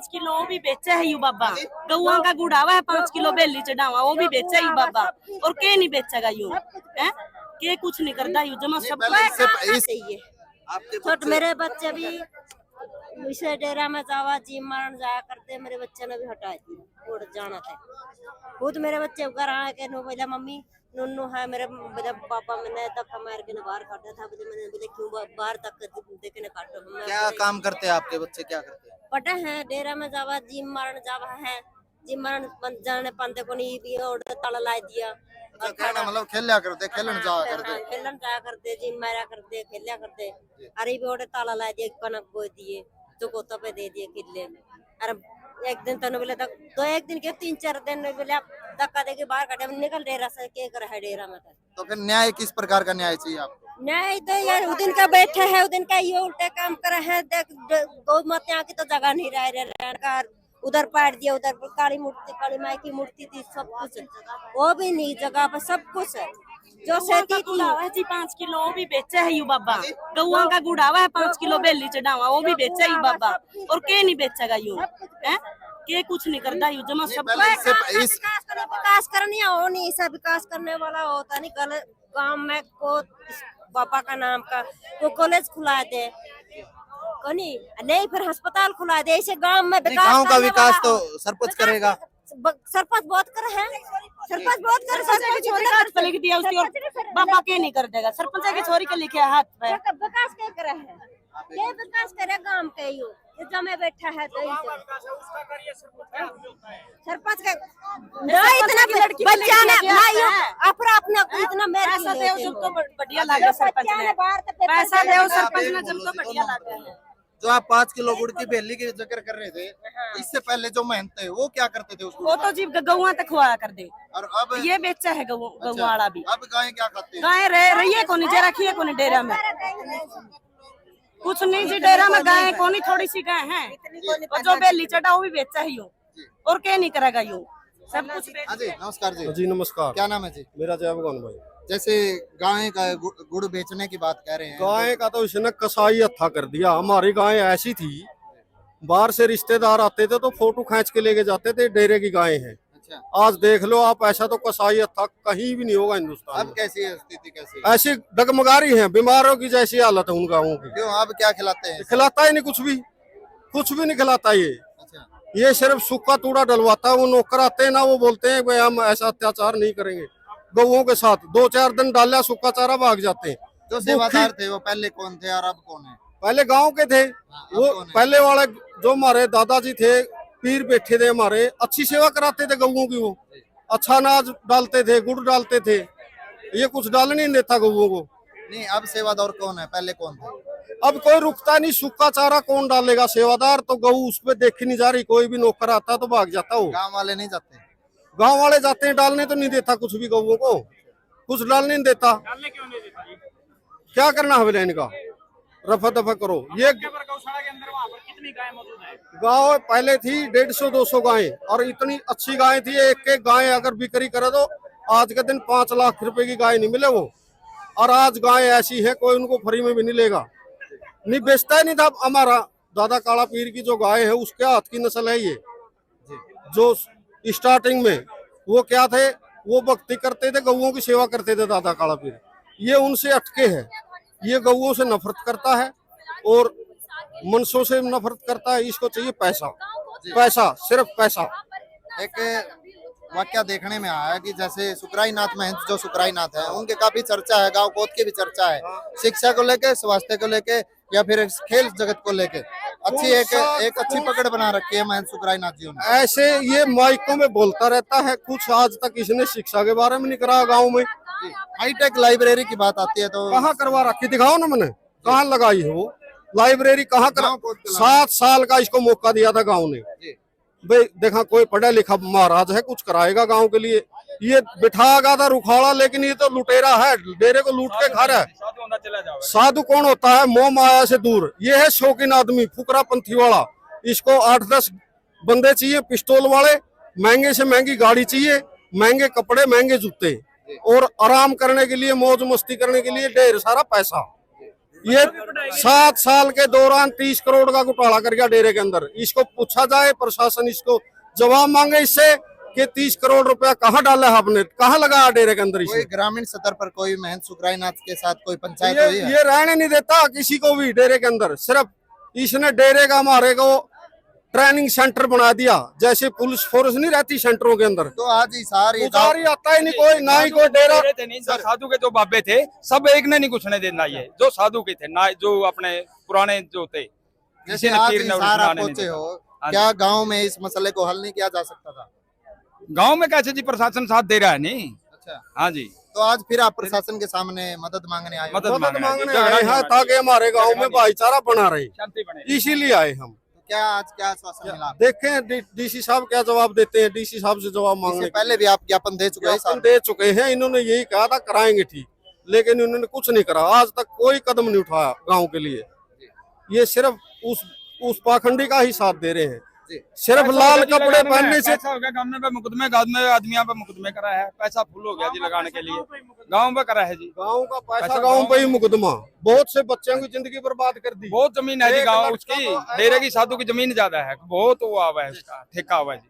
Kilo वो भी बेचा है यू बाबा। गौआ का गुड़ावा है 5 किलो बेली चढ़ावा वो भी बेचा यू बाबा। और के नहीं बेचेगा यू है के कुछ नहीं करता यू जमा सब छोट मेरे बच्चे भी इसे डेरा में जावा जिम मारन जाया करते। मेरे बच्चे ने भी हटा दिया उड़ जाना था। खुद मेरे बच्चे घर आए के नो बोला मम्मी नुन्नू है मेरे पापा मैंने धक्का मार के बाहर काटा था। मैंने बोले क्यों बाहर तक देखे काटो। क्या काम करते हैं आपके बच्चे, क्या करते हैं? पटे हैं डेरा में जावा जिम मारन जावा है। जिम मारन जाने पाते को नहीं भी और ताला ला दिया। अच्छा, मतलब खेला करते, खेलन जाया करते, खेलन जाया करते, जिम मारा करते, खेला करते। अरे भी और ताला ला दिया, कनक बो दिए, चुकोता पे दे दिए किले। अरे एक दिन तो बोले तो एक दिन के 3-4 दिन बोले धक्का दे के बाहर काटे निकल डेरा से के कर है डेरा में। तो फिर न्याय किस प्रकार का न्याय चाहिए आपको? न्याय तो यार उस दिन का बैठे है, उस दिन का ये उल्टे काम करे है। देख गौ माता की तो जगह नहीं रहा। उधर पाट दिया, उधर काली मूर्ति, काली माई की मूर्ति थी, सब कुछ वो भी नहीं जगह पर सब कुछ है। जो सेती गुड़ावा है जी 5 किलो वो भी बेचा है यू बाबा। गौआ का गुड़ावा है 5 किलो बेली चढ़ावा वो भी बेचा यू बाबा। और के नहीं बेचेगा यू है के कुछ नहीं करता यू जमा सब विकास करनी हो नहीं। सब विकास करने वाला होता नहीं। कल गांव में को पापा का नाम का वो कॉलेज खुला दे नहीं, फिर अस्पताल खुला दे। ऐसे गांव में गांव का विकास तो सरपंच करेगा। सरपंच बहुत कर है, सरपंच बहुत कर। सरपंच की छोरी का हाथ पे लिख दिया उसकी और बाबा के नहीं कर देगा। सरपंच की छोरी के लिखे हाथ पे विकास क्या करे है, ये विकास करे गांव के यू जमे बैठा है। तो सरपंच का इतना बच्चा ने अपना इतना पैसा दे जब तो बढ़िया लगा सरपंच ने, पैसा दे सरपंच ने जब तो बढ़िया लगा। जो आप 5 किलो गुड़ की बेली की जिक्र कर रहे थे, इससे पहले जो मेहनत है वो क्या करते थे? वो तो जी गौआ तक खुआ कर दे। और अब ये बेचा है गौवाड़ा भी। अब गाय क्या खाते हैं? गाय रही है कोनी जे रखी है कोनी डेरा में कुछ नहीं जी। डेरा में गाय कोनी थोड़ी सी गाय है और जो बेली चढ़ा वो भी बेचा है यू और क्या नहीं करेगा यू सब कुछ। हाँ जी नमस्कार जी। जी नमस्कार। क्या नाम है जी? मेरा जय भगवान भाई। जैसे गाय का गुड़ बेचने की बात कह रहे हैं, गाय का तो इसने कसाई हत्था कर दिया। हमारी गाय ऐसी थी, बाहर से रिश्तेदार आते थे तो फोटो खींच के लेके जाते थे डेरे की गाय है। अच्छा। आज देख लो आप, ऐसा तो कसाई हत्था कहीं भी नहीं होगा हिंदुस्तान अब कैसी है स्थिति? कैसी ऐसी डगमगारी है, बीमारों की जैसी हालत है उन गाँवों की। क्यों अब क्या खिलाते हैं? खिलाता ही नहीं, कुछ भी नहीं खिलाता ये। अच्छा। ये सिर्फ सूखा तूड़ा डलवाता है। वो नौकर आते हैं ना, वो बोलते हैं भाई हम ऐसा अत्याचार नहीं करेंगे गौओं के साथ। 2-4 दिन डाला सूखा चारा भाग जाते हैं। जो सेवादार थे वो पहले कौन थे और अब कौन है? पहले गांव के थे वो। पहले वाले जो हमारे दादाजी थे, पीर बैठे थे हमारे, अच्छी सेवा कराते थे गौओं की। वो अच्छा अनाज डालते थे, गुड़ डालते थे। ये कुछ डालने नहीं देता गौओं को। नहीं, अब सेवादार कौन है? पहले कौन थे? अब कोई रुकता नहीं। सूखा चारा कौन डालेगा? सेवादार तो गऊ उस पे देखी नहीं जा रही। कोई भी नौकर आता तो भाग जाता हो। गाँव वाले नहीं जाते? गांव वाले जाते हैं, डालने तो नहीं देता कुछ भी। गौओं को कुछ डालने नहीं देता। डालने क्यों नहीं देता? क्या करना है इनका? रफा दफा करो। ये गौशाला के अंदर वहाँ पर कितनी गाय मौजूद है? गाँव पहले थी 150-200 गायें और इतनी अच्छी गाय थी। एक गाय अगर बिक्री करे तो आज के दिन 5 लाख रुपए की गाय नहीं मिले वो। और आज गाय ऐसी है कोई उनको फ्री में भी नहीं लेगा। नहीं बेचता ही नहीं था। हमारा दादा काला पीर की जो गाय है उसके हाथ की नस्ल है ये। जो स्टार्टिंग में वो क्या थे, वो भक्ति करते थे, गौओं की सेवा करते थे दादा काला पीर। ये उनसे अटके है। ये गौओं से नफरत करता है और मनसों से नफरत करता है। इसको चाहिए पैसा, पैसा, सिर्फ पैसा। एक वाक्य देखने में आया कि जैसे सुकराई नाथ महंत जो सुकराई नाथ है उनके काफी चर्चा है, गांव कोत की भी चर्चा है, शिक्षा को लेके, स्वास्थ्य को लेके या फिर खेल जगत को लेके अच्छी एक अच्छी पकड़ बना रखी है महंत सुकराई नाथ जी ने। ऐसे ये माइकों में बोलता रहता है, कुछ आज तक इसने शिक्षा के बारे में नहीं करा गाँव में। हाईटेक लाइब्रेरी की बात आती है तो कहाँ करवा रखी? दिखाओ ना, मैंने कहाँ लगाई है वो लाइब्रेरी? कहाँ करा? 7 साल का इसको मौका दिया था गांव ने। भाई देखा कोई पढ़ा लिखा महाराज है, कुछ कराएगा गांव के लिए। ये बिठा गया था रुखाड़ा, लेकिन ये तो लुटेरा है, डेरे को लूट के खा रहा है। साधु कौन होता है? मोह माया से दूर। ये है शौकीन आदमी, फुकरा पंथी वाला। इसको 8-10 बंदे चाहिए, पिस्तौल वाले, महंगे से महंगी गाड़ी चाहिए, महंगे कपड़े, महंगे जूते और आराम करने के लिए, मौज मस्ती करने के लिए ढेर सारा पैसा। ये 7 साल के दौरान 30 करोड़ का घोटाला कर गया डेरे के अंदर। इसको पूछा जाए, प्रशासन इसको जवाब मांगे इससे कि 30 करोड़ रुपया कहाँ डाला है आपने, कहाँ लगाया डेरे के अंदर। कोई ग्रामीण स्तर पर कोई महंत सुखरायनाथ के साथ कोई पंचायत हुई है? ये रहने नहीं देता किसी को भी डेरे के अंदर। सिर्फ इसने डेरे का हमारे को ट्रेनिंग सेंटर बना दिया, जैसे पुलिस फोर्स नहीं रहती सेंटरों के अंदर। तो आज सारी पुजारी आता ही नहीं कोई, ना ही कोई डेरा। जो साधु के जो बाबे थे सब एक ने नहीं घुसने देना, ये जो साधु के थे ना, जो अपने पुराने जो थे, जैसे किसी ने आज तीर ने सारा उठाने नहीं पहुंचे दिया। हो, हाँ क्या गांव में इस मसले को हल नहीं किया जा सकता था? गांव में कैसे जी, प्रशासन साथ दे रहा है नहीं। अच्छा, हाँ जी, तो आज फिर आप प्रशासन के सामने मदद मांगने आए हो? मदद मांगने आए हैं ताकि हमारे गांव में भाईचारा बना रहे, शांति बने। इसीलिए आए हम। तो क्या आज क्या आश्वासन मिला? देखें डीसी साहब क्या जवाब देते हैं। डीसी साहब से जवाब इससे मांगने पहले भी आप ज्ञापन दे चुके हैं ज्ञापन दे चुके हैं, इन्होंने यही कहा था कराएंगे ठीक, लेकिन इन्होंने कुछ नहीं करा। आज तक कोई कदम नहीं उठाया गांव के लिए। ये सिर्फ उस पाखंडी का ही साथ दे रहे हैं। सिर्फ लाल कपड़े पहनने से पैसा हो गया, गाँव में मुकदमे, गाँव में आदमियों पे मुकदमे करा है, पैसा फुल हो गया जी लगाने के लिए, गाँव में करा है जी। गांव का पैसा गांव पे ही मुकदमा, बहुत से बच्चों की जिंदगी बर्बाद कर दी। बहुत जमीन है जी 1 गाँव लाख उसकी, का तो डेरे की साधु की जमीन ज्यादा है, बहुत हुआ हुआ है उसका ठेका हुआ है जी।